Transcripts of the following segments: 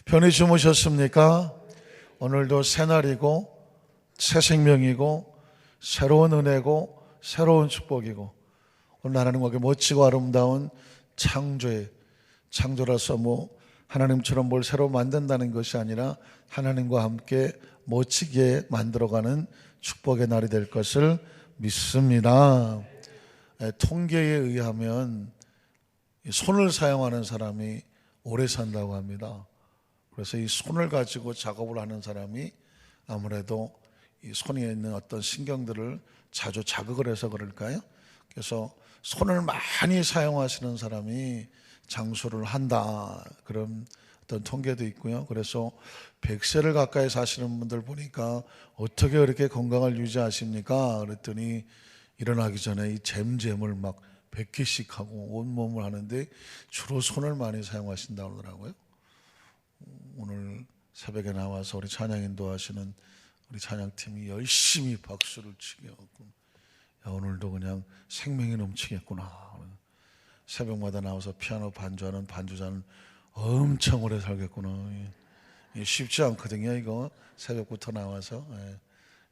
편히 주무셨습니까? 오늘도 새날이고 새 생명이고 새로운 은혜고 새로운 축복이고 오늘 하나님께 멋지고 아름다운 창조라서 하나님처럼 뭘 새로 만든다는 것이 아니라 하나님과 함께 멋지게 만들어가는 축복의 날이 될 것을 믿습니다. 통계에 의하면 손을 사용하는 사람이 오래 산다고 합니다. 그래서 이 손을 가지고 작업을 하는 사람이 아무래도 이 손에 있는 어떤 신경들을 자주 자극을 해서 그럴까요? 그래서 손을 많이 사용하시는 사람이 장수를 한다, 그런 어떤 통계도 있고요. 그래서 100세를 가까이 사시는 분들 보니까 어떻게 그렇게 건강을 유지하십니까? 그랬더니 일어나기 전에 이 잼잼을 막 100개씩 하고 온몸을 하는데 주로 손을 많이 사용하신다고 하더라고요. 오늘 새벽에 나와서 우리 찬양 인도하시는 우리 찬양팀이 열심히 박수를 치게 하고, 오늘도 그냥 생명이 넘치겠구나. 새벽마다 나와서 피아노 반주하는 반주자는 엄청 오래 살겠구나. 쉽지 않거든요. 이거 새벽부터 나와서.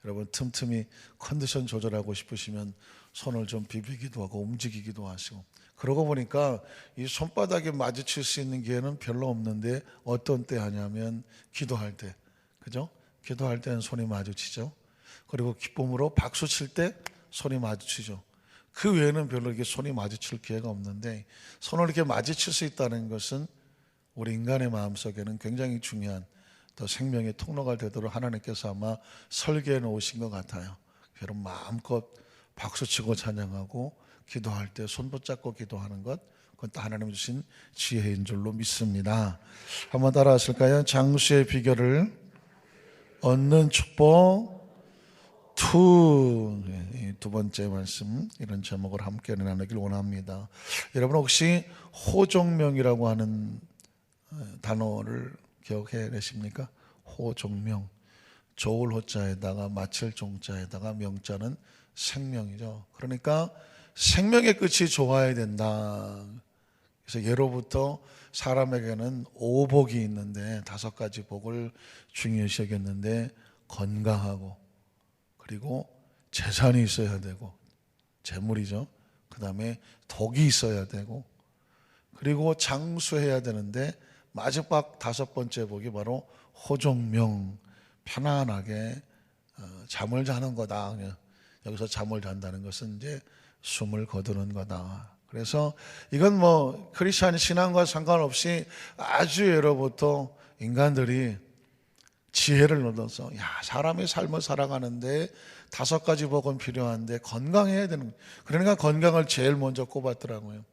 여러분 틈틈이 컨디션 조절하고 싶으시면 손을 좀 비비기도 하고 움직이기도 하시고, 그러고 보니까 이 손바닥에 마주칠 수 있는 기회는 별로 없는데 어떤 때 하냐면 기도할 때, 그죠? 기도할 때는 손이 마주치죠. 그리고 기쁨으로 박수 칠 때 손이 마주치죠. 그 외에는 별로 이렇게 손이 마주칠 기회가 없는데, 손을 이렇게 마주칠 수 있다는 것은 우리 인간의 마음속에는 굉장히 중요한 또 생명의 통로가 되도록 하나님께서 아마 설계해 놓으신 것 같아요. 여러분 마음껏 박수치고 찬양하고 기도할 때 손 붙잡고 기도하는 것, 그건 또 하나님 주신 지혜인 줄로 믿습니다. 한번 따라 하실까요? 장수의 비결을 얻는 축복 두 번째 말씀, 이런 제목을 함께 나누길 원합니다. 여러분 혹시 호종명이라고 하는 단어를 기억해 내십니까? 호종명, 좋을 호자에다가 마칠 종자에다가 명자는 생명이죠. 그러니까 생명의 끝이 좋아야 된다. 그래서 예로부터 사람에게는 5복이 있는데 5가지 복을 중요시 여겼는데, 건강하고, 그리고 재산이 있어야 되고, 재물이죠. 그 다음에 덕이 있어야 되고, 그리고 장수해야 되는데 마지막 5번째 복이 바로 호종명, 편안하게 잠을 자는 거다. 여기서 잠을 잔다는 것은 이제 숨을 거두는 거다. 그래서 이건 크리스찬 신앙과 상관없이 아주 예로부터 인간들이 지혜를 얻어서, 사람의 삶을 살아가는데 5가지 복은 필요한데 건강해야 되는 거예요. 그러니까 건강을 제일 먼저 꼽았더라고요.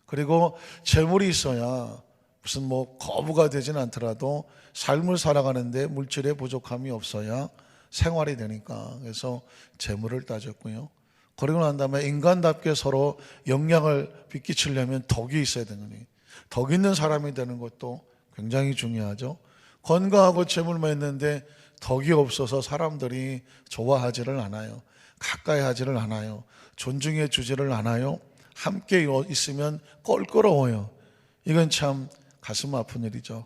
그리고 재물이 있어야 무슨 거부가 되진 않더라도 삶을 살아가는데 물질의 부족함이 없어야 생활이 되니까, 그래서 재물을 따졌고요. 그러고 난 다음에 인간답게 서로 영향을 끼치려면 덕이 있어야 되는 거예요. 덕 있는 사람이 되는 것도 굉장히 중요하죠. 건강하고 재물만 있는데 덕이 없어서 사람들이 좋아하지를 않아요. 가까이 하지를 않아요. 존중해 주지를 않아요. 함께 있으면 껄끄러워요. 이건 참 가슴 아픈 일이죠.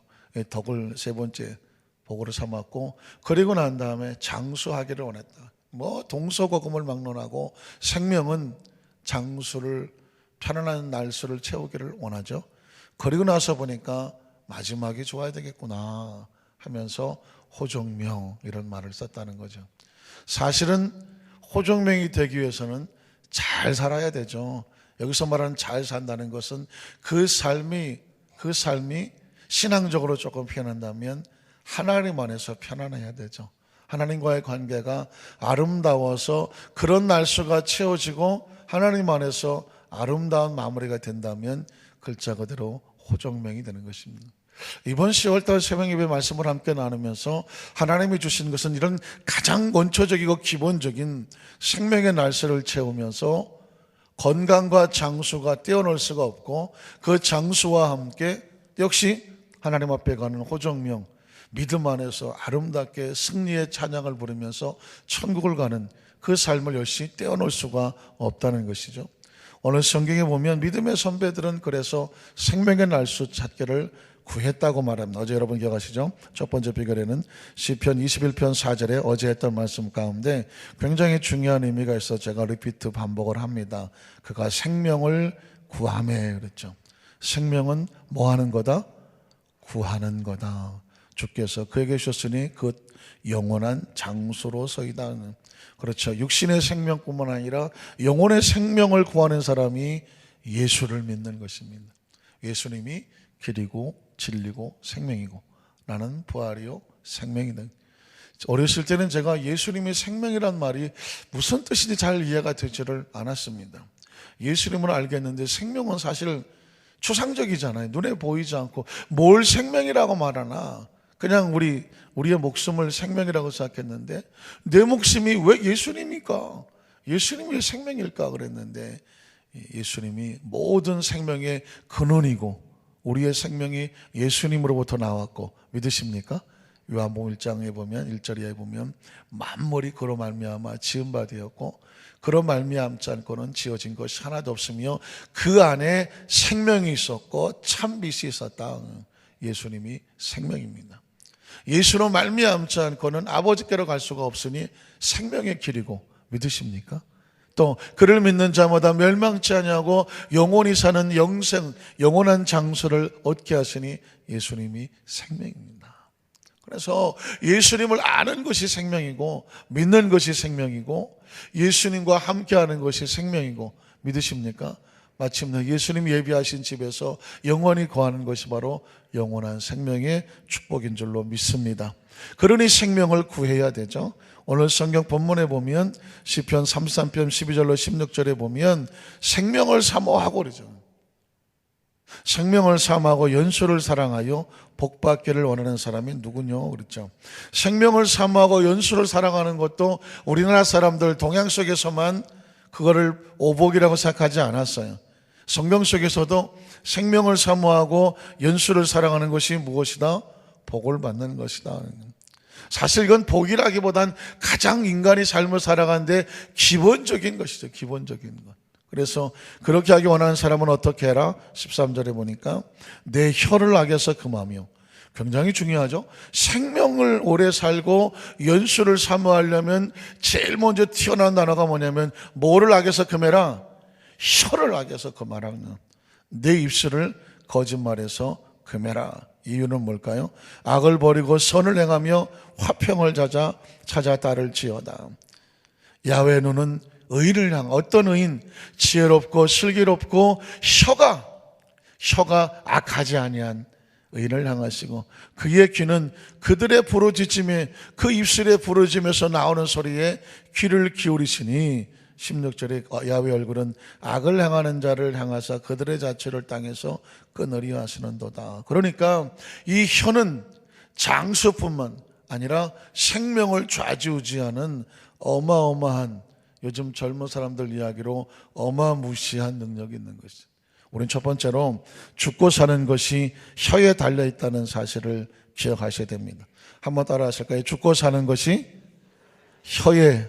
덕을 3번째 복으로 삼았고, 그리고 난 다음에 장수하기를 원했다. 동서고금을 막론하고 생명은 장수를, 편안한 날수를 채우기를 원하죠. 그리고 나서 보니까 마지막이 좋아야 되겠구나 하면서 호종명, 이런 말을 썼다는 거죠. 사실은 호종명이 되기 위해서는 잘 살아야 되죠. 여기서 말하는 잘 산다는 것은 그 삶이 신앙적으로 조금 표현한다면 하나님 안에서 편안해야 되죠. 하나님과의 관계가 아름다워서 그런 날수가 채워지고 하나님 안에서 아름다운 마무리가 된다면 글자 그대로 호종명이 되는 것입니다. 이번 10월달 새벽예배 말씀을 함께 나누면서 하나님이 주신 것은 이런 가장 원초적이고 기본적인 생명의 날수를 채우면서 건강과 장수가 떼어놓을 수가 없고, 그 장수와 함께 역시 하나님 앞에 가는 호종명, 믿음 안에서 아름답게 승리의 찬양을 부르면서 천국을 가는 그 삶을 역시 떼어놓을 수가 없다는 것이죠. 오늘 성경에 보면 믿음의 선배들은 그래서 생명의 날수 찾기를 구했다고 말합니다. 어제 여러분 기억하시죠? 첫 번째 비결에는 시편 21편 4절에 어제 했던 말씀 가운데 굉장히 중요한 의미가 있어 제가 리피트 반복을 합니다. 그가 생명을 구하매 그랬죠. 생명은 뭐 하는 거다? 구하는 거다. 주께서 그에게 주셨으니 그 영원한 장소로 서이다. 그렇죠. 육신의 생명뿐만 아니라 영혼의 생명을 구하는 사람이 예수를 믿는 것입니다. 예수님이 길이고 진리고 생명이고 나는 부활이요 생명이다. 어렸을 때는 제가 예수님이 생명이란 말이 무슨 뜻인지 잘 이해가 되지를 않았습니다. 예수님을 알겠는데 생명은 사실 추상적이잖아요. 눈에 보이지 않고 뭘 생명이라고 말하나 그냥 우리의 목숨을 생명이라고 생각했는데 내 목숨이 왜 예수님입니까? 예수님이 생명일까 그랬는데 예수님이 모든 생명의 근원이고 우리의 생명이 예수님으로부터 나왔고 믿으십니까? 요한복음 1장에 보면 1절에 보면 만물이 그로 말미암아 지은 바 되었고 그로 말미암지 않고는 지어진 것이 하나도 없으며 그 안에 생명이 있었고 참빛이 있었다. 예수님이 생명입니다. 예수로 말미암지 않고는 아버지께로 갈 수가 없으니 생명의 길이고 믿으십니까? 또 그를 믿는 자마다 멸망치 아니하고 영원히 사는 영생 영원한 장소를 얻게 하시니 예수님이 생명입니다. 그래서 예수님을 아는 것이 생명이고 믿는 것이 생명이고 예수님과 함께하는 것이 생명이고 믿으십니까? 마침내 예수님 예비하신 집에서 영원히 거하는 것이 바로 영원한 생명의 축복인 줄로 믿습니다. 그러니 생명을 구해야 되죠. 오늘 성경 본문에 보면 시편 33편 12절로 16절에 보면 생명을 사모하고 그러죠. 생명을 사모하고 연수를 사랑하여 복받기를 원하는 사람이 누구뇨? 그랬죠. 생명을 사모하고 연수를 사랑하는 것도 우리나라 사람들 동양 속에서만 그거를 오복이라고 생각하지 않았어요. 성경 속에서도 생명을 사모하고 연수를 사랑하는 것이 무엇이다? 복을 받는 것이다. 사실 이건 복이라기보단 가장 인간이 삶을 살아가는데 기본적인 것이죠. 기본적인 것. 그래서 그렇게 하기 원하는 사람은 어떻게 해라? 13절에 보니까 내 혀를 악에서 금하며 굉장히 중요하죠. 생명을 오래 살고 연수를 사모하려면 제일 먼저 튀어나온 단어가 뭐냐면 뭐를 악에서 금해라? 혀를 악에서 금하라. 내 입술을 거짓말에서 금해라. 이유는 뭘까요? 악을 버리고 선을 행하며 화평을 찾아 따를지어다. 야훼 눈은 의인을 향 어떤 의인? 지혜롭고 슬기롭고 혀가 악하지 아니한 의인을 향하시고 그의 귀는 그들의 부르짖음에 그 입술의 부르짖음에서 나오는 소리에 귀를 기울이시니 16절에 야훼 얼굴은 악을 행하는 자를 향하사 그들의 자취를 땅에서 끊으려 하시는도다. 그러니까 이 혀는 장수뿐만 아니라 생명을 좌지우지하는 어마어마한 요즘 젊은 사람들 이야기로 어마무시한 능력이 있는 것이죠. 우린 첫 번째로 죽고 사는 것이 혀에 달려있다는 사실을 기억하셔야 됩니다. 한번 따라 하실까요? 죽고 사는 것이 혀에,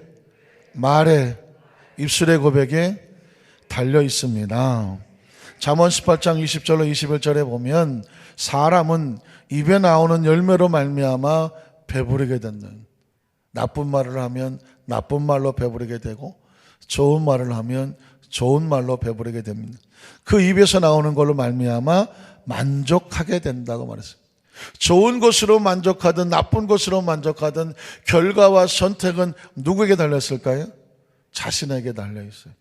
말에, 입술의 고백에 달려 있습니다. 잠언 18장 20절로 21절에 보면 사람은 입에 나오는 열매로 말미암아 배부르게 된다. 나쁜 말을 하면 나쁜 말로 배부르게 되고 좋은 말을 하면 좋은 말로 배부르게 됩니다. 그 입에서 나오는 걸로 말미암아 만족하게 된다고 말했어요. 좋은 것으로 만족하든 나쁜 것으로 만족하든 결과와 선택은 누구에게 달렸을까요? 자신에게 달려있어요.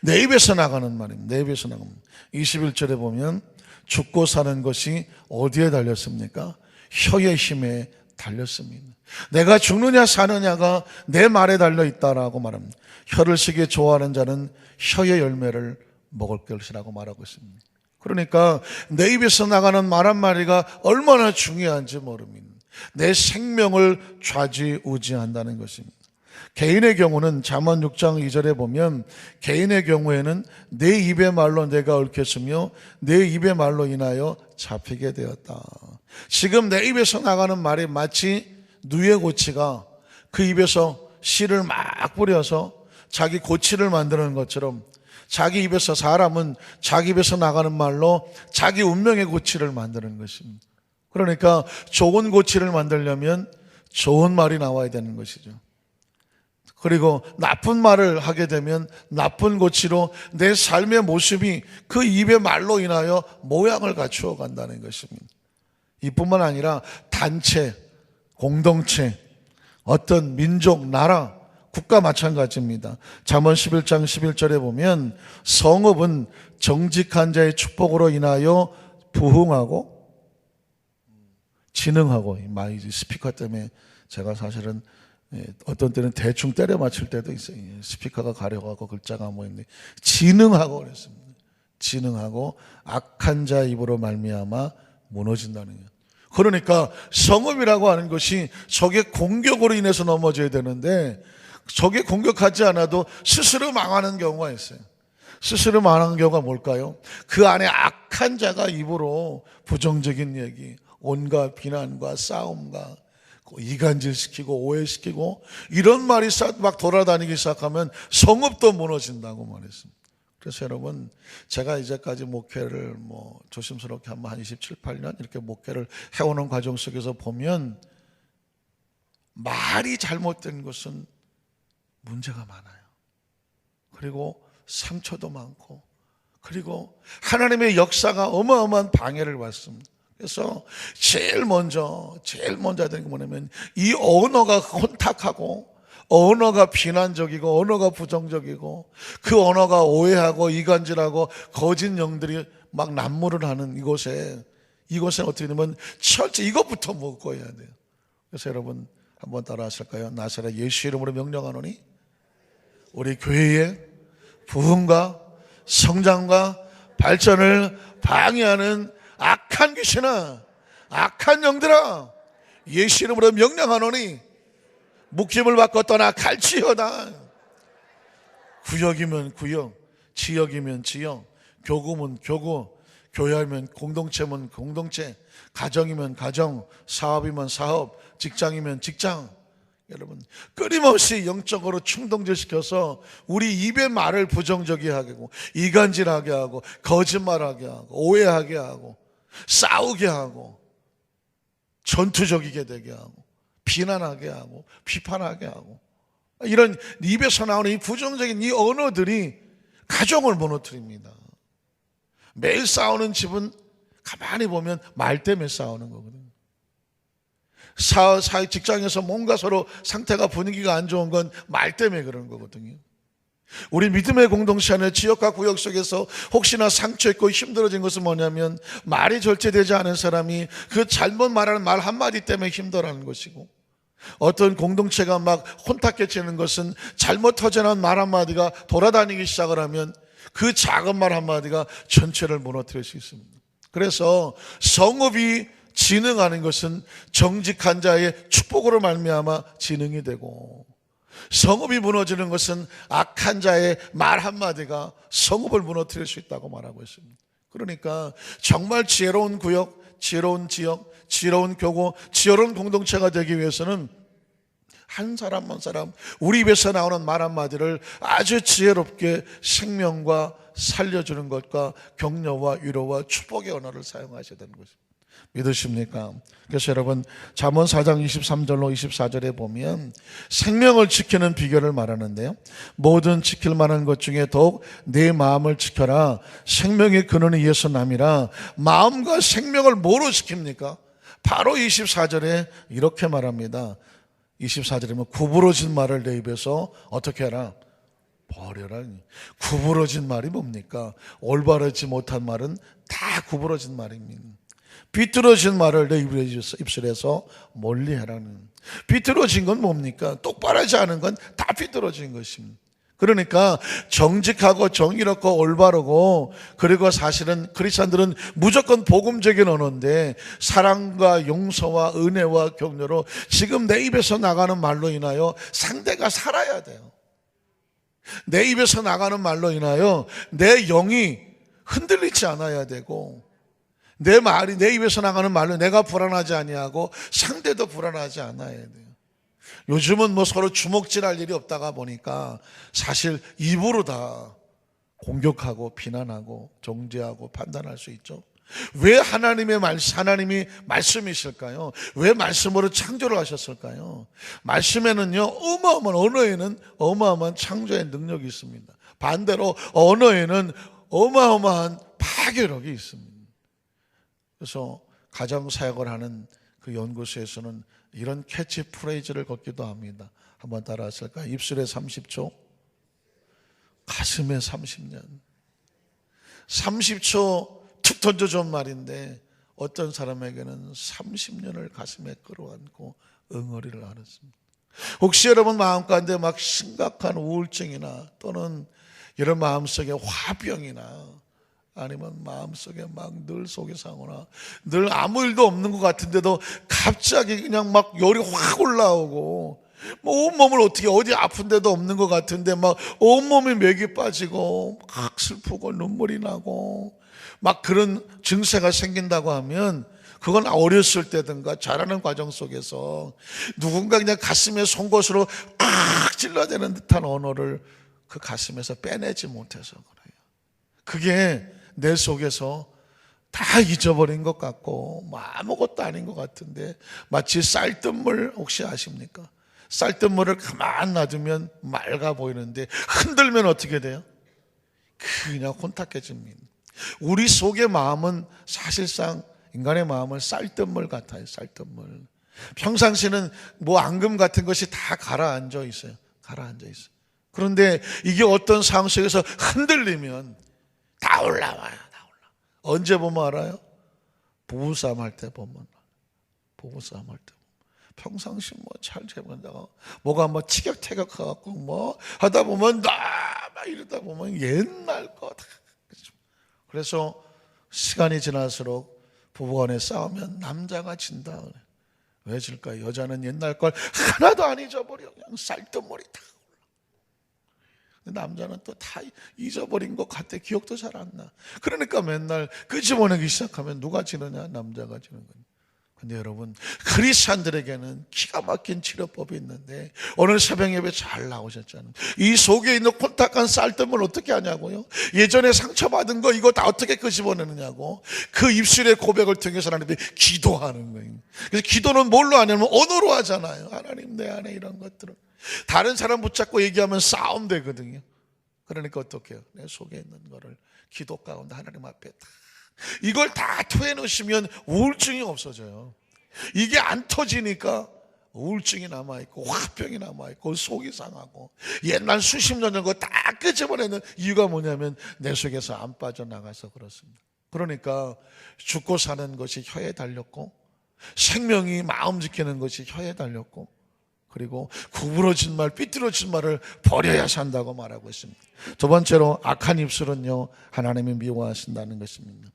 내 입에서 나가는 말입니다. 내 입에서 나가는 말. 21절에 보면 죽고 사는 것이 어디에 달렸습니까? 혀의 힘에 달렸습니다. 내가 죽느냐 사느냐가 내 말에 달려있다라고 말합니다. 혀를 쓰기에 좋아하는 자는 혀의 열매를 먹을 것이라고 말하고 있습니다. 그러니까 내 입에서 나가는 말 한마디가 얼마나 중요한지 모릅니다. 내 생명을 좌지우지한다는 것입니다. 개인의 경우는 잠언 6장 2절에 보면 개인의 경우에는 내 입의 말로 내가 얽혔으며 내 입의 말로 인하여 잡히게 되었다. 지금 내 입에서 나가는 말이 마치 누에 고치가 그 입에서 씨를 막 뿌려서 자기 고치를 만드는 것처럼 자기 입에서 사람은 자기 입에서 나가는 말로 자기 운명의 고치를 만드는 것입니다. 그러니까 좋은 고치를 만들려면 좋은 말이 나와야 되는 것이죠. 그리고 나쁜 말을 하게 되면 나쁜 고치로 내 삶의 모습이 그 입의 말로 인하여 모양을 갖추어 간다는 것입니다. 이뿐만 아니라 단체, 공동체, 어떤 민족, 나라, 국가 마찬가지입니다. 잠언 11장 11절에 보면 성읍은 정직한 자의 축복으로 인하여 부흥하고 진흥하고, 많이 스피커 때문에 제가 사실은 어떤 때는 대충 때려 맞출 때도 있어요. 스피커가 가려가고 글자가 안 보이는데 진흥하고 그랬습니다. 진흥하고 악한 자 입으로 말미암아 무너진다는 거예요. 그러니까 성읍이라고 하는 것이 적의 공격으로 인해서 넘어져야 되는데 적의 공격하지 않아도 스스로 망하는 경우가 있어요. 스스로 망하는 경우가 뭘까요? 그 안에 악한 자가 입으로 부정적인 얘기, 온갖 비난과 싸움과 이간질시키고 오해시키고 이런 말이 막 돌아다니기 시작하면 성읍도 무너진다고 말했습니다. 그래서 여러분, 제가 이제까지 목회를 조심스럽게 한 27, 8년 이렇게 목회를 해오는 과정 속에서 보면 말이 잘못된 것은 문제가 많아요. 그리고 상처도 많고, 그리고 하나님의 역사가 어마어마한 방해를 받습니다. 그래서 제일 먼저 해야 되는 게 뭐냐면 이 언어가 혼탁하고 언어가 비난적이고 언어가 부정적이고 그 언어가 오해하고 이간질하고 거짓 영들이 막 난무를 하는 이곳에 어떻게 되면 철저히 이것부터 묶어야 돼요. 그래서 여러분 한번 따라 하실까요? 나사렛 예수 이름으로 명령하노니 우리 교회의 부흥과 성장과 발전을 방해하는 악한 귀신아, 악한 영들아, 예수 이름으로 명령하노니 묶임을 받고 떠나 갈지어다. 구역이면 구역, 지역이면 지역, 교구면 교구, 교회면 공동체면 공동체, 가정이면 가정, 사업이면 사업, 직장이면 직장. 여러분, 끊임없이 영적으로 충동질시켜서 우리 입의 말을 부정적이게 하고 이간질하게 하고 거짓말하게 하고 오해하게 하고 싸우게 하고 전투적이게 되게 하고 비난하게 하고 비판하게 하고, 이런 입에서 나오는 이 부정적인 이 언어들이 가정을 무너뜨립니다. 매일 싸우는 집은 가만히 보면 말 때문에 싸우는 거거든요. 사회 직장에서 뭔가 서로 상태가 분위기가 안 좋은 건 말 때문에 그런 거거든요. 우리 믿음의 공동체 안에 지역과 구역 속에서 혹시나 상처 있고 힘들어진 것은 뭐냐면 말이 절제되지 않은 사람이 그 잘못 말하는 말 한마디 때문에 힘들어하는 것이고, 어떤 공동체가 막 혼탁해지는 것은 잘못 터져나온 말 한마디가 돌아다니기 시작을 하면 그 작은 말 한마디가 전체를 무너뜨릴 수 있습니다. 그래서 성읍이 진흥하는 것은 정직한 자의 축복으로 말미암아 진흥이 되고, 성읍이 무너지는 것은 악한 자의 말 한마디가 성읍을 무너뜨릴 수 있다고 말하고 있습니다. 그러니까 정말 지혜로운 구역, 지혜로운 지역, 지혜로운 교구, 지혜로운 공동체가 되기 위해서는 한 사람 한 사람 우리 입에서 나오는 말 한마디를 아주 지혜롭게 생명과 살려주는 것과 격려와 위로와 축복의 언어를 사용하셔야 되는 것입니다. 믿으십니까? 그래서 여러분, 잠언 4장 23절로 24절에 보면 생명을 지키는 비결을 말하는데요, 모든 지킬 만한 것 중에 더욱 내 마음을 지켜라. 생명의 근원이 예수 남이라. 마음과 생명을 뭐로 지킵니까? 바로 24절에 이렇게 말합니다. 24절이면 구부러진 말을 내 입에서 어떻게 해라? 버려라. 구부러진 말이 뭡니까? 올바르지 못한 말은 다 구부러진 말입니다. 비뚤어진 말을 내 입술에서 멀리해라는. 비뚤어진 건 뭡니까? 똑바르지 않은 건 다 비뚤어진 것입니다. 그러니까 정직하고 정의롭고 올바르고, 그리고 사실은 크리스찬들은 무조건 복음적인 언어인데 사랑과 용서와 은혜와 격려로 지금 내 입에서 나가는 말로 인하여 상대가 살아야 돼요. 내 입에서 나가는 말로 인하여 내 영이 흔들리지 않아야 되고, 내 말이 내 입에서 나가는 말로 내가 불안하지 아니하고 상대도 불안하지 않아야 돼요. 요즘은 서로 주먹질할 일이 없다가 보니까 사실 입으로 다 공격하고 비난하고 정죄하고 판단할 수 있죠. 왜 하나님이 말씀이실까요? 왜 말씀으로 창조를 하셨을까요? 말씀에는요, 언어에는 어마어마한 창조의 능력이 있습니다. 반대로 언어에는 어마어마한 파괴력이 있습니다. 그래서 가정사역을 하는 그 연구소에서는 이런 캐치프레이즈를 걷기도 합니다. 한번 따라 하실까요? 입술에 30초, 가슴에 30년. 30초 툭 던져준 말인데 어떤 사람에게는 30년을 가슴에 끌어안고 응어리를 앓았습니다. 혹시 여러분 마음가운데 막 심각한 우울증이나 또는 이런 마음속에 화병이나 아니면 마음속에 막 늘 속이 상하거나 늘 아무 일도 없는 것 같은데도 갑자기 그냥 막 열이 확 올라오고 뭐 온몸을 어디 아픈 데도 없는 것 같은데 막 온몸이 맥이 빠지고 막 슬프고 눈물이 나고 막 그런 증세가 생긴다고 하면 그건 어렸을 때든가 자라는 과정 속에서 누군가 그냥 가슴에 송곳으로 꽉 찔러대는 듯한 언어를 그 가슴에서 빼내지 못해서 그래요. 그게 내 속에서 다 잊어버린 것 같고 뭐 아무것도 아닌 것 같은데 마치 쌀뜨물 혹시 아십니까? 쌀뜨물을 가만 놔두면 맑아 보이는데 흔들면 어떻게 돼요? 그냥 혼탁해집니다. 우리 속의 마음은 사실상 인간의 마음은 쌀뜨물 같아요. 쌀뜨물. 평상시는 뭐 앙금 같은 것이 다 가라앉아 있어요. 가라앉아 있어요. 그런데 이게 어떤 상황 속에서 흔들리면 다 올라와요. 다 올라. 언제 보면 알아요? 부부싸움 할 때 보면. 부부싸움 할 때. 평상시 뭐 잘 재본다가 뭐가 뭐 티격태격 해갖고 뭐 하다 보면 막 이러다 보면 옛날 거 다. 그래서 시간이 지날수록 부부간에 싸우면 남자가 진다 그래. 왜 질까요? 여자는 옛날 걸 하나도 안 잊어버려. 그냥 쌀뜨물이 다 올라. 남자는 또 다 잊어버린 것 같아. 기억도 잘 안 나. 그러니까 맨날 끄집어내기 시작하면 누가 지느냐? 남자가 지는 거냐. 근데 여러분, 크리스찬들에게는 기가 막힌 치료법이 있는데 오늘 새벽 예배 잘 나오셨잖아요. 이 속에 있는 콘탁한 쌀뜨물 어떻게 하냐고요? 예전에 상처받은 거 이거 다 어떻게 끄집어내느냐고. 그 입술의 고백을 통해서 하나님이 기도하는 거예요. 그래서 기도는 뭘로 하냐면 언어로 하잖아요. 하나님 내 안에 이런 것들을. 다른 사람 붙잡고 얘기하면 싸움 되거든요. 그러니까 어떻게 해요? 내 속에 있는 거를 기도 가운데 하나님 앞에 다 이걸 다 토해놓으시면 우울증이 없어져요. 이게 안 터지니까 우울증이 남아있고 화병이 남아있고 속이 상하고 옛날 수십 년 전 거 다 끄집어내는 이유가 뭐냐면 내 속에서 안 빠져나가서 그렇습니다. 그러니까 죽고 사는 것이 혀에 달렸고 생명이 마음 지키는 것이 혀에 달렸고 그리고 구부러진 말, 삐뚤어진 말을 버려야 산다고 말하고 있습니다. 두 번째로 악한 입술은요 하나님이 미워하신다는 것입니다.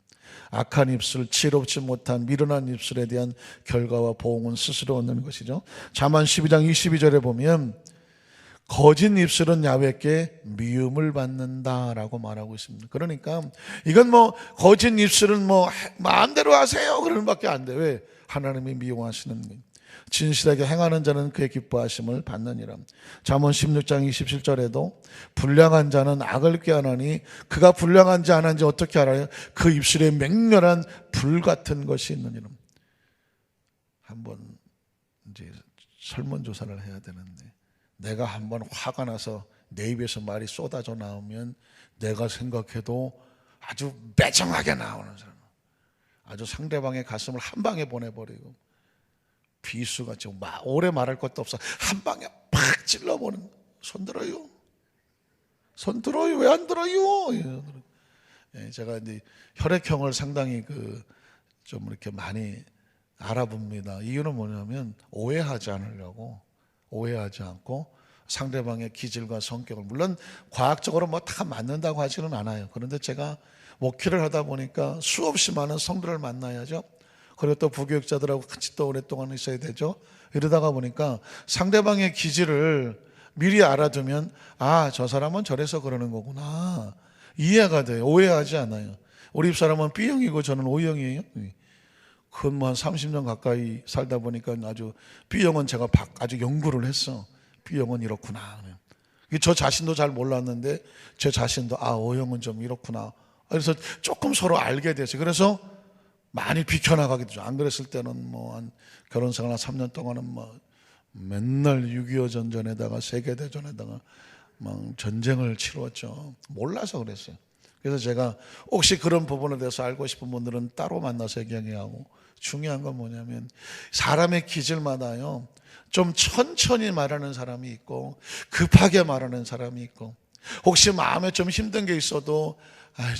악한 입술, 지혜롭지 못한 미련한 입술에 대한 결과와 보응은 스스로 얻는 것이죠. 잠언 12장 22절에 보면 거짓 입술은 야훼께 미움을 받는다라고 말하고 있습니다. 그러니까 이건 뭐 거짓 입술은 뭐 마음대로 하세요 그러는 밖에 안 돼. 왜? 하나님이 미워하시는 거예요. 진실하게 행하는 자는 그의 기뻐하심을 받느니라. 잠언 16장 27절에도 불량한 자는 악을 꾀하나니 그가 불량한지 안 한지 어떻게 알아요? 그 입술에 맹렬한 불 같은 것이 있느니라. 한번 이제 설문조사를 해야 되는데 내가 한번 화가 나서 내 입에서 말이 쏟아져 나오면 내가 생각해도 아주 매정하게 나오는 사람, 아주 상대방의 가슴을 한 방에 보내버리고 비수같이 오래 말할 것도 없어 한 방에 팍 찔러보는. 손 들어요. 손 들어요. 왜 안 들어요? 제가 이제 혈액형을 상당히 좀 이렇게 많이 알아봅니다. 이유는 뭐냐면 오해하지 않으려고, 오해하지 않고 상대방의 기질과 성격을, 물론 과학적으로 뭐 다 맞는다고 하지는 않아요. 그런데 제가 목회를 하다 보니까 수없이 많은 성도를 만나야죠. 그리고 또 부교육자들하고 같이 또 오랫동안 있어야 되죠. 이러다가 보니까 상대방의 기질을 미리 알아두면 아, 저 사람은 저래서 그러는 거구나. 이해가 돼요. 오해하지 않아요. 우리 집사람은 B형이고 저는 O형이에요. 그건 뭐 한 30년 가까이 살다 보니까 아주 B형은 제가 아주 연구를 했어. B형은 이렇구나. 저 자신도 잘 몰랐는데 제 자신도 아, O형은 좀 이렇구나. 그래서 조금 서로 알게 됐어요. 그래서 많이 비켜나가게 되죠. 안 그랬을 때는 한 결혼생활 한 3년 동안은 맨날 6.25 전전에다가 세계대전에다가 막 전쟁을 치루었죠. 몰라서 그랬어요. 그래서 제가 혹시 그런 부분에 대해서 알고 싶은 분들은 따로 만나서 얘기하고, 중요한 건 뭐냐면 사람의 기질마다요 좀 천천히 말하는 사람이 있고 급하게 말하는 사람이 있고, 혹시 마음에 좀 힘든 게 있어도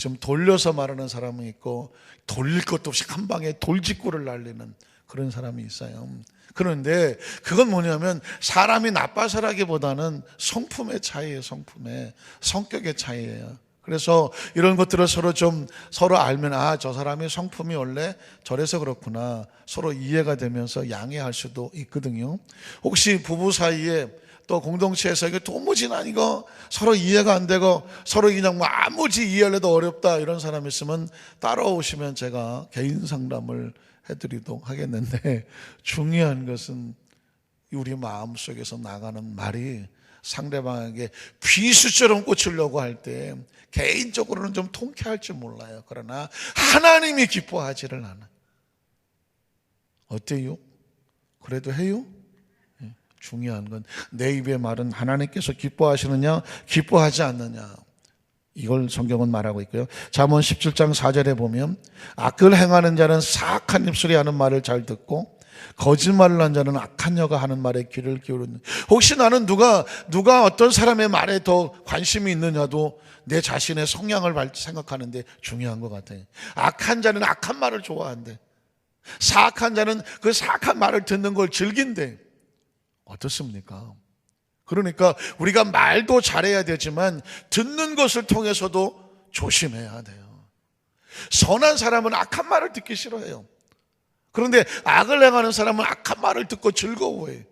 좀 돌려서 말하는 사람이 있고, 돌릴 것도 없이 한 방에 돌직구를 날리는 그런 사람이 있어요. 그런데 그건 뭐냐면 사람이 나빠서라기보다는 성품의 차이예요. 성격의 차이예요. 그래서 이런 것들을 서로 알면, 저 사람의 성품이 원래 저래서 그렇구나, 서로 이해가 되면서 양해할 수도 있거든요. 혹시 부부 사이에 또 공동체에서 이게 도무지 이거 서로 이해가 안 되고 서로 그냥 아무지 이해하려도 어렵다, 이런 사람이 있으면 따라오시면 제가 개인 상담을 해드리도록 하겠는데, 중요한 것은 우리 마음속에서 나가는 말이 상대방에게 비수처럼 꽂히려고 할 때 개인적으로는 좀 통쾌할 줄 몰라요. 그러나 하나님이 기뻐하지를 않아요. 어때요? 그래도 해요? 중요한 건 내 입의 말은 하나님께서 기뻐하시느냐 기뻐하지 않느냐, 이걸 성경은 말하고 있고요. 잠언 17장 4절에 보면 악을 행하는 자는 사악한 입술이 하는 말을 잘 듣고 거짓말을 한 자는 악한 여가 하는 말에 귀를 기울이는. 혹시 나는 누가 어떤 사람의 말에 더 관심이 있느냐도 내 자신의 성향을 생각하는데 중요한 것 같아요. 악한 자는 악한 말을 좋아한대. 사악한 자는 그 사악한 말을 듣는 걸 즐긴대. 어떻습니까? 그러니까 우리가 말도 잘해야 되지만 듣는 것을 통해서도 조심해야 돼요. 선한 사람은 악한 말을 듣기 싫어해요. 그런데 악을 행하는 사람은 악한 말을 듣고 즐거워해.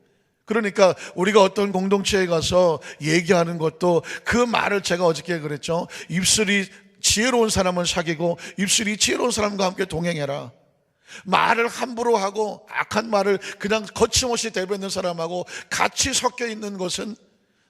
그러니까 우리가 어떤 공동체에 가서 얘기하는 것도 그 말을, 제가 어저께 그랬죠. 입술이 지혜로운 사람은 사귀고 입술이 지혜로운 사람과 함께 동행해라. 말을 함부로 하고 악한 말을 그냥 거침없이 대변하는 사람하고 같이 섞여 있는 것은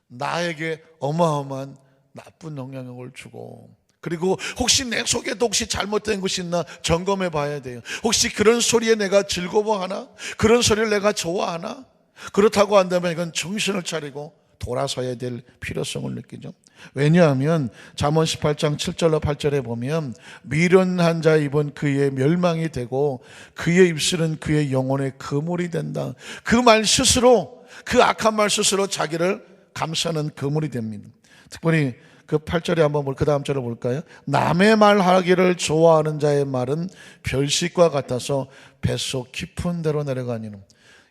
나에게 어마어마한 나쁜 영향력을 주고, 그리고 혹시 내 속에도 혹시 잘못된 것이 있나 점검해 봐야 돼요. 혹시 그런 소리에 내가 즐거워하나? 그런 소리를 내가 좋아하나? 그렇다고 한다면 이건 정신을 차리고 돌아서야 될 필요성을 느끼죠. 왜냐하면 잠언 18장 7절로 8절에 보면 미련한 자의 입은 그의 멸망이 되고 그의 입술은 그의 영혼의 그물이 된다. 그 말 스스로, 그 악한 말 스스로 자기를 감싸는 그물이 됩니다. 특별히 그 8절에 한번 그 다음 절을 볼까요? 남의 말하기를 좋아하는 자의 말은 별식과 같아서 뱃속 깊은 데로 내려가니는.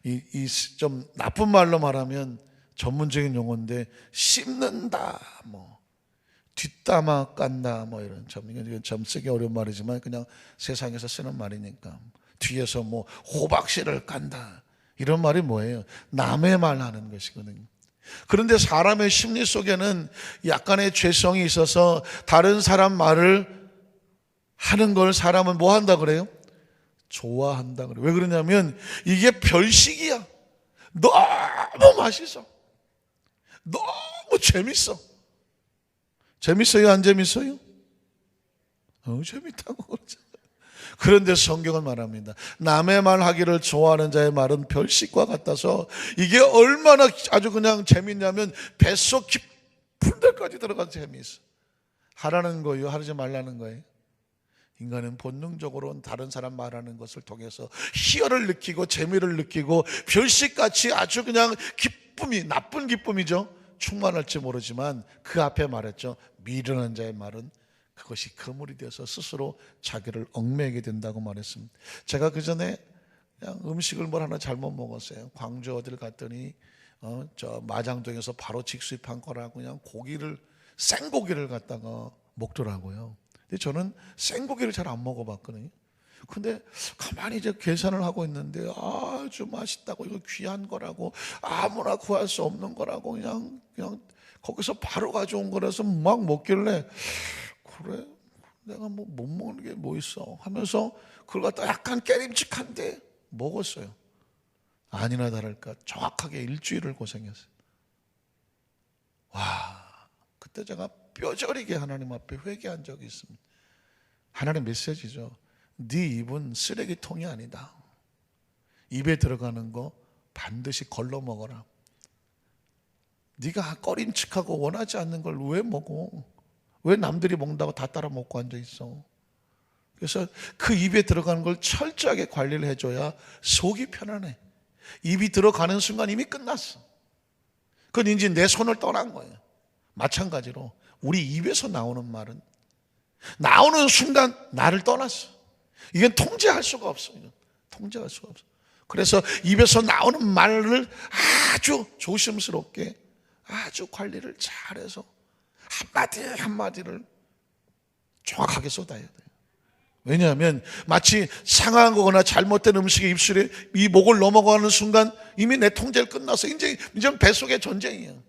이 좀 나쁜 말로 말하면 전문적인 용어인데, 씹는다, 뒷담화 깐다, 이런 이건 좀 쓰기 어려운 말이지만 그냥 세상에서 쓰는 말이니까. 뒤에서 호박씨를 깐다, 이런 말이 뭐예요? 남의 말 하는 것이거든요. 그런데 사람의 심리 속에는 약간의 죄성이 있어서 다른 사람 말을 하는 걸 사람은 뭐 한다 그래요? 좋아한다 그래요. 왜 그러냐면 이게 별식이야. 너무 맛있어. 너무 재밌어. 재밌어요? 안 재밌어요? 재밌다고 그러죠. 그런데 성경은 말합니다. 남의 말 하기를 좋아하는 자의 말은 별식과 같아서, 이게 얼마나 아주 그냥 재밌냐면 뱃속 깊은 데까지 들어가서 재미있어. 하라는 거예요? 하지 말라는 거예요? 인간은 본능적으로 다른 사람 말하는 것을 통해서 희열을 느끼고 재미를 느끼고 별식같이 아주 그냥 기쁨이, 나쁜 기쁨이죠, 충만할지 모르지만 그 앞에 말했죠. 미련한 자의 말은 그것이 그물이 되어서 스스로 자기를 얽매이게 된다고 말했습니다. 제가 그 전에 그냥 음식을 하나 잘못 먹었어요. 광주 어딜 갔더니 저 마장동에서 바로 직수입한 거라고 그냥 생고기를 갖다가 먹더라고요. 근데 저는 생고기를 잘 안 먹어봤거든요. 근데 가만히 이제 계산을 하고 있는데 아주 맛있다고, 이거 귀한 거라고, 아무나 구할 수 없는 거라고 그냥 거기서 바로 가져온 거라서 막 먹길래, 그래 내가 못 먹는 게 뭐 있어 하면서 그걸 갖다 약간 깨림직한데 먹었어요. 아니나 다를까 정확하게 일주일을 고생했어요. 와, 그때 제가 뼈저리게 하나님 앞에 회개한 적이 있습니다. 하나님 메시지죠. 네 입은 쓰레기통이 아니다. 입에 들어가는 거 반드시 걸러 먹어라. 네가 꺼림칙하고 원하지 않는 걸 왜 먹어? 왜 남들이 먹는다고 다 따라 먹고 앉아 있어? 그래서 그 입에 들어가는 걸 철저하게 관리를 해줘야 속이 편안해. 입이 들어가는 순간 이미 끝났어. 그건 이제 내 손을 떠난 거예요. 마찬가지로 우리 입에서 나오는 말은 나오는 순간 나를 떠났어. 이건 통제할 수가 없어. 통제할 수가 없어. 그래서 입에서 나오는 말을 아주 조심스럽게 아주 관리를 잘해서 한마디 한마디를 정확하게 쏟아야 돼요. 왜냐하면 마치 상한 거거나 잘못된 음식이 입술에 이 목을 넘어가는 순간 이미 내 통제를 끝났어. 이제 뱃속의 전쟁이에요.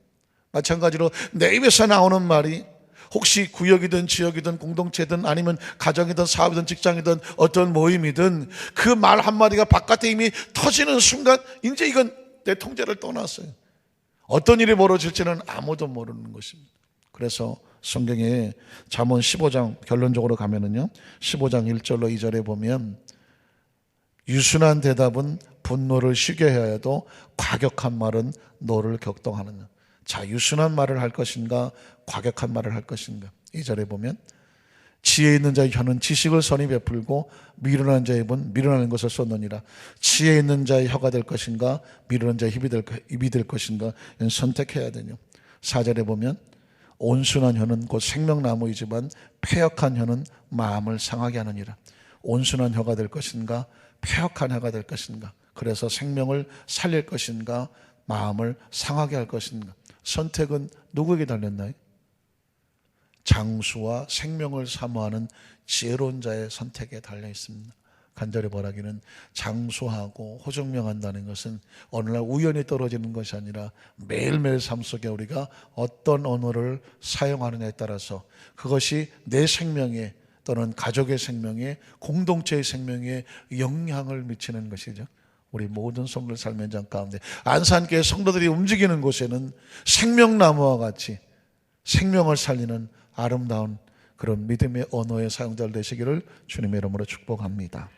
마찬가지로 내 입에서 나오는 말이 혹시 구역이든 지역이든 공동체든 아니면 가정이든 사업이든 직장이든 어떤 모임이든 그 말 한마디가 바깥에 이미 터지는 순간 이제 이건 내 통제를 떠났어요. 어떤 일이 벌어질지는 아무도 모르는 것입니다. 그래서 성경에 잠언 15장 결론적으로 가면은요 15장 1절로 2절에 보면 유순한 대답은 분노를 쉬게 하여도 과격한 말은 너를 격동하느냐. 자, 유순한 말을 할 것인가 과격한 말을 할 것인가. 2절에 보면 지혜 있는 자의 혀는 지식을 선히 베풀고 미련한 자의 입은 미련한 것을 쏟느니라. 지혜 있는 자의 혀가 될 것인가 미련한 자의 입이 될 것인가 선택해야 되냐. 4절에 보면 온순한 혀는 곧 생명나무이지만 패역한 혀는 마음을 상하게 하느니라. 온순한 혀가 될 것인가 패역한 혀가 될 것인가. 그래서 생명을 살릴 것인가 마음을 상하게 할 것인가. 선택은 누구에게 달렸나요? 장수와 생명을 사모하는 지혜로운 자의 선택에 달려 있습니다. 간절히 바라기는 장수하고 호정명한다는 것은 어느 날 우연히 떨어지는 것이 아니라 매일매일 삶 속에 우리가 어떤 언어를 사용하느냐에 따라서 그것이 내 생명에 또는 가족의 생명에 공동체의 생명에 영향을 미치는 것이죠. 우리 모든 성도들 삶의 현장 가운데 안산교회 성도들이 움직이는 곳에는 생명나무와 같이 생명을 살리는 아름다운 그런 믿음의 언어의 사용자들 되시기를 주님의 이름으로 축복합니다.